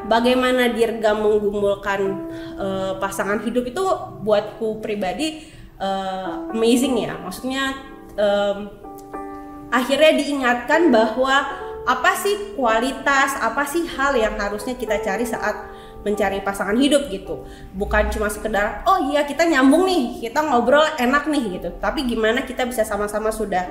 bagaimana Dirga menggumulkan pasangan hidup itu buatku pribadi amazing ya. Maksudnya akhirnya diingatkan bahwa apa sih kualitas, apa sih hal yang harusnya kita cari saat mencari pasangan hidup gitu. Bukan cuma sekedar oh iya kita nyambung nih, kita ngobrol enak nih gitu. Tapi gimana kita bisa sama-sama sudah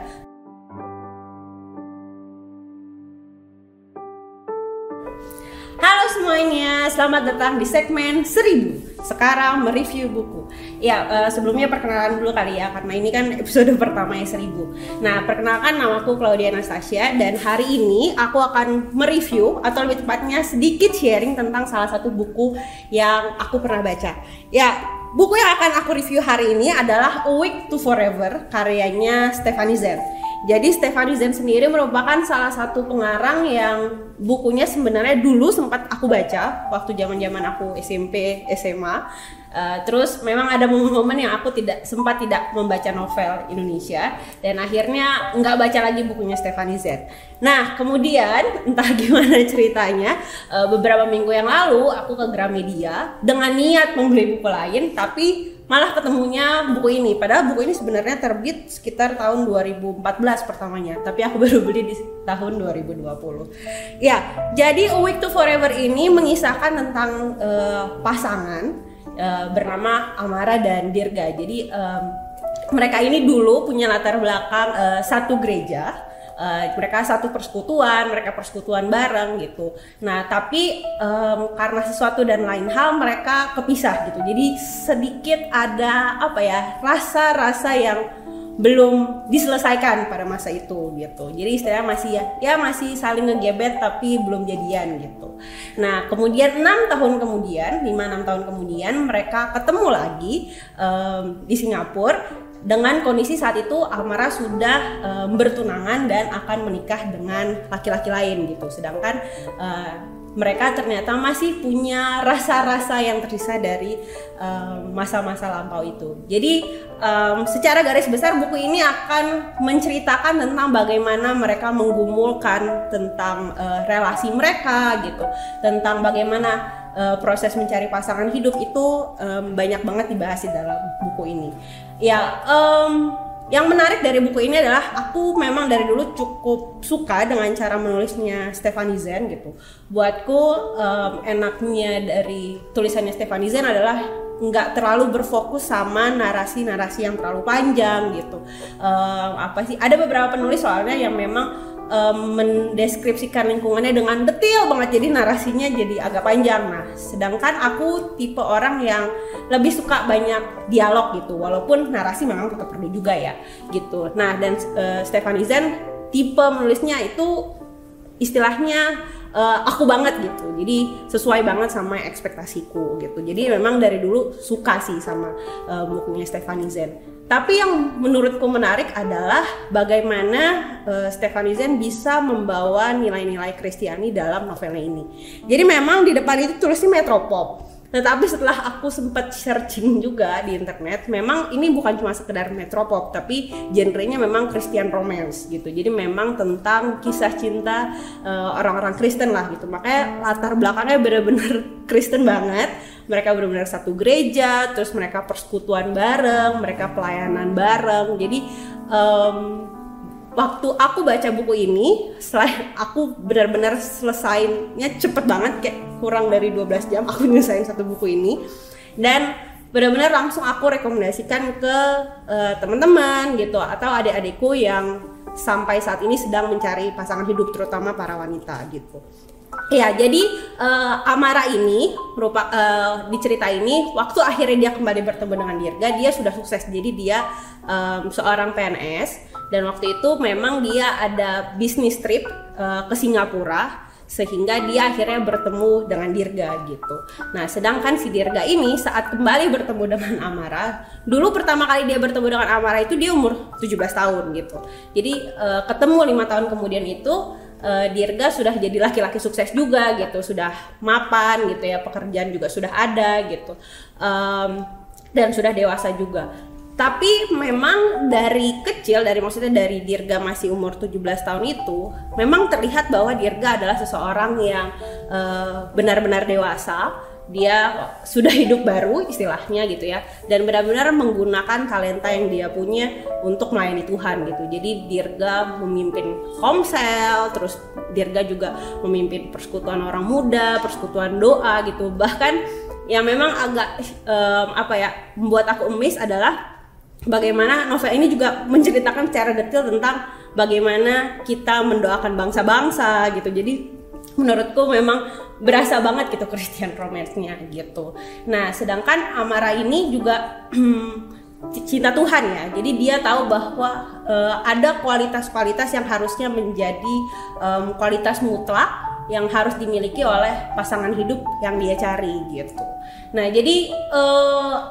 Halo semuanya, selamat datang di segmen 1000. Sekarang mereview buku. Ya, sebelumnya perkenalan dulu kali ya, karena ini kan episode pertama ya 1000. Nah, perkenalkan namaku Claudia Anastasia dan hari ini aku akan mereview atau lebih tepatnya sedikit sharing tentang salah satu buku yang aku pernah baca. Ya, buku yang akan aku review hari ini adalah Awake to Forever karyanya Stephanie Zen. Jadi Stephanie Zen sendiri merupakan salah satu pengarang yang bukunya sebenarnya dulu sempat aku baca waktu zaman-zaman aku SMP, SMA. Terus memang ada momen-momen yang aku sempat tidak membaca novel Indonesia dan akhirnya nggak baca lagi bukunya Stephanie Zen. Nah kemudian entah gimana ceritanya, beberapa minggu yang lalu aku ke Gramedia dengan niat membeli buku lain, tapi malah ketemunya buku ini. Padahal buku ini sebenarnya terbit sekitar tahun 2014 pertamanya, tapi aku baru beli di tahun 2020. Ya, jadi Awake to Forever ini mengisahkan tentang pasangan bernama Amara dan Dirga. Jadi mereka ini dulu punya latar belakang satu gereja. Mereka satu persekutuan, mereka persekutuan bareng gitu. Nah tapi karena sesuatu dan lain hal mereka kepisah gitu. Jadi sedikit ada rasa-rasa yang belum diselesaikan pada masa itu gitu. Jadi istilahnya masih saling ngegebet tapi belum jadian gitu. Nah kemudian 5-6 tahun kemudian mereka ketemu lagi di Singapura. Dengan kondisi saat itu Amara sudah bertunangan dan akan menikah dengan laki-laki lain gitu. Sedangkan mereka ternyata masih punya rasa-rasa yang tersisa dari masa-masa lampau itu. Jadi secara garis besar buku ini akan menceritakan tentang bagaimana mereka menggumulkan tentang relasi mereka gitu. Tentang bagaimana proses mencari pasangan hidup itu banyak banget dibahas di dalam buku ini. Ya, yang menarik dari buku ini adalah aku memang dari dulu cukup suka dengan cara menulisnya Stephanie Zen gitu. Buatku enaknya dari tulisannya Stephanie Zen adalah nggak terlalu berfokus sama narasi-narasi yang terlalu panjang gitu. Ada beberapa penulis soalnya yang memang mendeskripsikan lingkungannya dengan detail banget, jadi narasinya jadi agak panjang. Nah, sedangkan aku tipe orang yang lebih suka banyak dialog gitu, walaupun narasi memang tetap perlu juga ya gitu. Nah, dan Stephanie Zen tipe menulisnya itu istilahnya aku banget gitu, jadi sesuai banget sama ekspektasiku gitu. Jadi memang dari dulu suka sih sama bukunya Stephanie Zen. Tapi yang menurutku menarik adalah bagaimana Stephanie Zen bisa membawa nilai-nilai Kristiani dalam novelnya ini. Jadi memang di depan itu tulisnya Metropop. Tetapi setelah aku sempat searching juga di internet, memang ini bukan cuma sekedar metropop, tapi genrenya memang Christian romance gitu. Jadi memang tentang kisah cinta orang-orang Kristen lah gitu. Makanya latar belakangnya benar-benar Kristen banget. Mereka benar-benar satu gereja, terus mereka persekutuan bareng, mereka pelayanan bareng. Jadi waktu aku baca buku ini, setelah aku benar-benar selesainya cepet banget, kayak kurang dari 12 jam aku nyelesain satu buku ini. Dan benar-benar langsung aku rekomendasikan ke teman-teman gitu, atau adik-adikku yang sampai saat ini sedang mencari pasangan hidup, terutama para wanita gitu. Ya, jadi Amara ini di cerita ini waktu akhirnya dia kembali bertemu dengan Dirga, dia sudah sukses. Jadi dia seorang PNS dan waktu itu memang dia ada bisnis trip ke Singapura sehingga dia akhirnya bertemu dengan Dirga gitu. Nah, sedangkan si Dirga ini saat kembali bertemu dengan Amara, dulu pertama kali dia bertemu dengan Amara itu dia umur 17 tahun gitu. Jadi ketemu 5 tahun kemudian itu Dirga sudah jadi laki-laki sukses juga gitu, sudah mapan gitu ya, pekerjaan juga sudah ada gitu, dan sudah dewasa juga. Tapi memang dari kecil, maksudnya dari Dirga masih umur 17 tahun itu, memang terlihat bahwa Dirga adalah seseorang yang benar-benar dewasa. Dia sudah hidup baru istilahnya gitu ya, dan benar-benar menggunakan talenta yang dia punya untuk melayani Tuhan gitu. Jadi Dirga memimpin komsel, terus Dirga juga memimpin persekutuan orang muda, persekutuan doa gitu. Bahkan yang memang agak membuat aku emis adalah bagaimana novel ini juga menceritakan secara detail tentang bagaimana kita mendoakan bangsa-bangsa gitu. Jadi menurutku memang berasa banget gitu Christian romance-nya gitu. Nah, sedangkan Amara ini juga cinta Tuhan ya. Jadi dia tahu bahwa ada kualitas-kualitas yang harusnya menjadi kualitas mutlak yang harus dimiliki oleh pasangan hidup yang dia cari gitu. Nah, jadi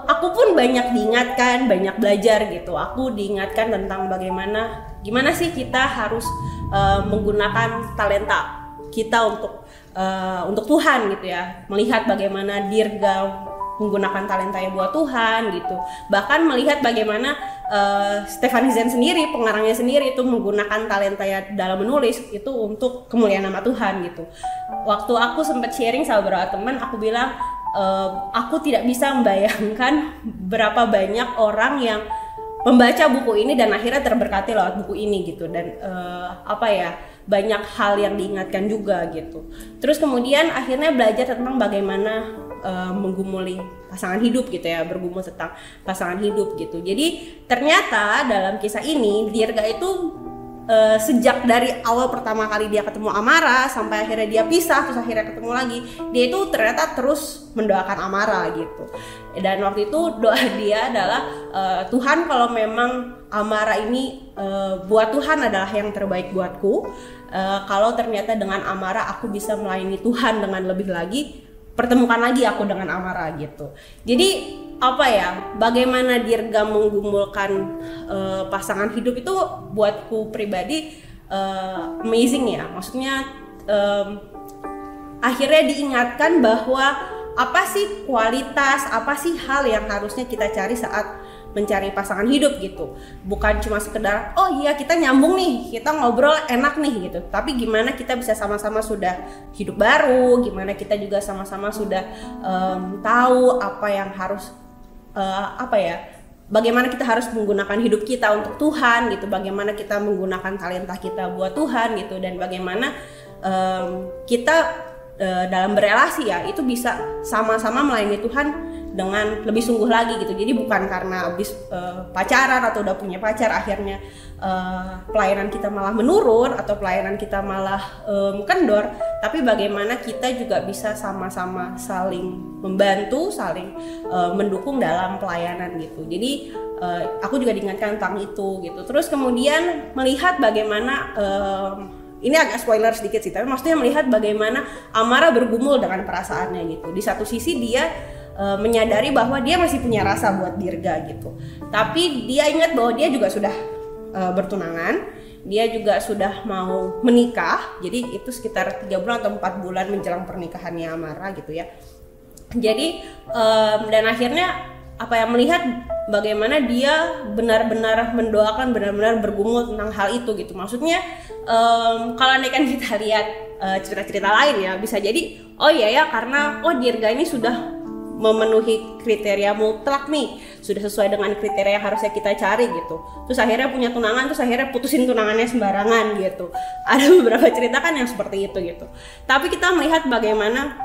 aku pun banyak diingatkan, banyak belajar gitu. Aku diingatkan tentang gimana sih kita harus menggunakan talenta kita untuk Tuhan gitu ya. Melihat bagaimana Dirga menggunakan talentanya buat Tuhan gitu. Bahkan melihat bagaimana Stephanie Zen sendiri, pengarangnya sendiri itu menggunakan talentanya dalam menulis itu untuk kemuliaan nama Tuhan gitu. Waktu aku sempat sharing sama beberapa teman, aku bilang aku tidak bisa membayangkan berapa banyak orang yang membaca buku ini dan akhirnya terberkati lewat buku ini gitu. Dan banyak hal yang diingatkan juga gitu. Terus kemudian akhirnya belajar tentang bagaimana menggumuli pasangan hidup gitu ya, bergumul tentang pasangan hidup gitu. Jadi ternyata dalam kisah ini Dirga itu sejak dari awal pertama kali dia ketemu Amara sampai akhirnya dia pisah, terus akhirnya ketemu lagi, dia itu ternyata terus mendoakan Amara gitu. Dan waktu itu doa dia adalah Tuhan, kalau memang Amara ini buat Tuhan adalah yang terbaik buatku, kalau ternyata dengan Amara aku bisa melayani Tuhan dengan lebih lagi, pertemukan lagi aku dengan Amara gitu. Jadi bagaimana Dirga menggumulkan pasangan hidup itu buatku pribadi amazing ya. Maksudnya akhirnya diingatkan bahwa apa sih kualitas, apa sih hal yang harusnya kita cari saat mencari pasangan hidup gitu. Bukan cuma sekedar oh iya kita nyambung nih, kita ngobrol enak nih gitu. Tapi gimana kita bisa sama-sama sudah hidup baru, gimana kita juga sama-sama sudah tahu apa yang harus bagaimana kita harus menggunakan hidup kita untuk Tuhan gitu, bagaimana kita menggunakan talenta kita buat Tuhan gitu, dan bagaimana kita dalam berelasi ya itu bisa sama-sama melayani Tuhan dengan lebih sungguh lagi gitu. Jadi bukan karena habis pacaran atau udah punya pacar akhirnya pelayanan kita malah menurun atau pelayanan kita malah kendor, tapi bagaimana kita juga bisa sama-sama saling membantu, saling mendukung dalam pelayanan gitu. Jadi aku juga diingatkan tentang itu gitu. Terus kemudian melihat bagaimana ini agak spoiler sedikit sih, tapi maksudnya melihat bagaimana Amara bergumul dengan perasaannya gitu. Di satu sisi dia menyadari bahwa dia masih punya rasa buat Dirga gitu, tapi dia ingat bahwa dia juga sudah bertunangan, dia juga sudah mau menikah. Jadi itu sekitar 3 bulan atau 4 bulan menjelang pernikahannya Amara gitu ya. Jadi dan akhirnya melihat bagaimana dia benar-benar mendoakan, benar-benar bergumul tentang hal itu gitu. Maksudnya kalau andaikan kita lihat cerita-cerita lain ya, bisa jadi karena Dirga ini sudah memenuhi kriteria mutlak nih, sudah sesuai dengan kriteria yang harusnya kita cari gitu. Terus akhirnya punya tunangan, terus akhirnya putusin tunangannya sembarangan gitu. Ada beberapa cerita kan yang seperti itu gitu. Tapi kita melihat bagaimana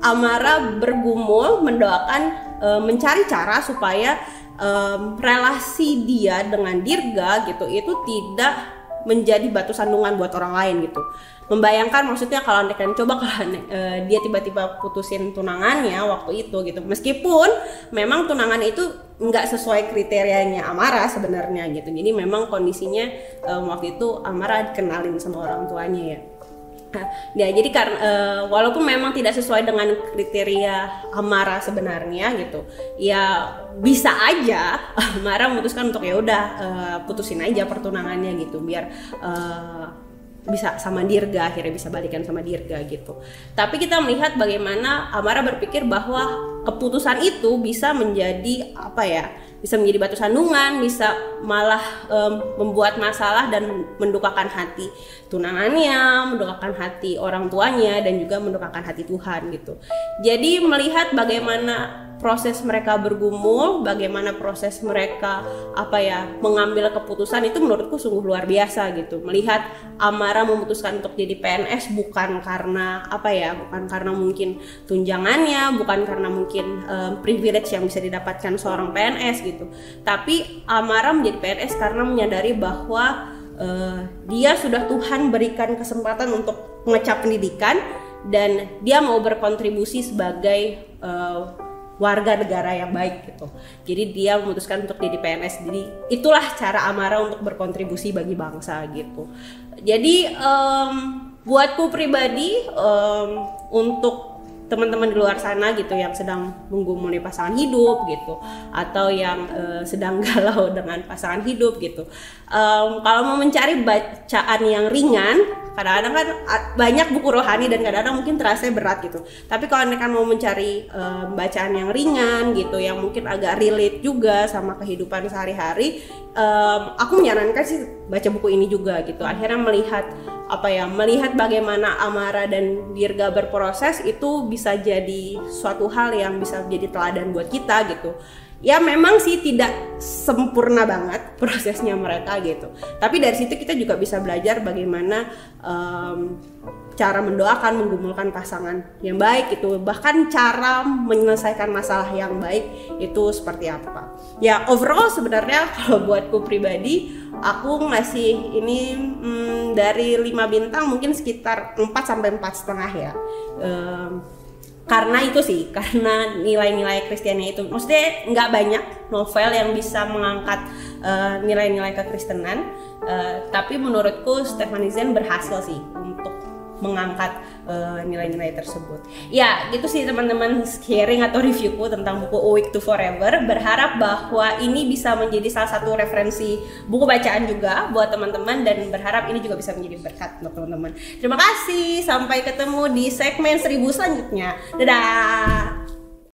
Amara bergumul mendoakan, mencari cara supaya relasi dia dengan Dirga gitu itu tidak menjadi batu sandungan buat orang lain gitu. Membayangkan maksudnya kalau dia tiba-tiba putusin tunangannya waktu itu gitu, meskipun memang tunangan itu nggak sesuai kriterianya Amara sebenarnya gitu. Jadi memang kondisinya waktu itu Amara dikenalin sama orang tuanya ya. Ya, jadi karena walaupun memang tidak sesuai dengan kriteria Amara sebenarnya gitu, ya bisa aja Amara memutuskan untuk putusin aja pertunangannya gitu, biar bisa sama Dirga, akhirnya bisa balikan sama Dirga gitu. Tapi kita melihat bagaimana Amara berpikir bahwa keputusan itu bisa menjadi bisa menjadi batu sandungan, bisa malah membuat masalah dan mendukakan hati tunangannya, mendukakan hati orang tuanya, dan juga mendukakan hati Tuhan gitu. Jadi melihat bagaimana proses mereka bergumul, bagaimana proses mereka mengambil keputusan, itu menurutku sungguh luar biasa gitu. Melihat Amara memutuskan untuk jadi PNS bukan karena bukan karena mungkin tunjangannya, bukan karena mungkin privilege yang bisa didapatkan seorang PNS gitu. Tapi Amara menjadi PNS karena menyadari bahwa dia sudah Tuhan berikan kesempatan untuk mengecap pendidikan, dan dia mau berkontribusi sebagai warga negara yang baik gitu. Jadi dia memutuskan untuk jadi PNS. Jadi itulah cara Amara untuk berkontribusi bagi bangsa gitu. Jadi buatku pribadi, untuk teman-teman di luar sana gitu yang sedang menggumuli pasangan hidup gitu, atau yang sedang galau dengan pasangan hidup gitu, kalau mau mencari bacaan yang ringan, kadang-kadang kan banyak buku rohani dan kadang-kadang mungkin terasa berat gitu. Tapi kalau kalian mau mencari bacaan yang ringan gitu, yang mungkin agak relate juga sama kehidupan sehari-hari, aku menyarankan sih baca buku ini juga gitu. Akhirnya melihat melihat bagaimana Amara dan Dirga berproses, itu bisa jadi suatu hal yang bisa menjadi teladan buat kita gitu. Ya memang sih tidak sempurna banget prosesnya mereka gitu, tapi dari situ kita juga bisa belajar bagaimana cara mendoakan, menggumulkan pasangan yang baik gitu, bahkan cara menyelesaikan masalah yang baik itu seperti apa. Ya overall sebenarnya kalau buatku pribadi, aku ngasih ini dari 5 bintang mungkin sekitar 4-4,5 ya. Karena itu sih, karena nilai-nilai Kristiannya itu, maksudnya nggak banyak novel yang bisa mengangkat nilai-nilai kekristenan, tapi menurutku Stephanie Zane berhasil sih untuk mengangkat nilai-nilai tersebut. Ya gitu sih teman-teman, sharing atau reviewku tentang buku Awake to Forever. Berharap bahwa ini bisa menjadi salah satu referensi buku bacaan juga buat teman-teman, dan berharap ini juga bisa menjadi berkat untuk teman-teman. Terima kasih, sampai ketemu di segmen 1000 selanjutnya. Dadah.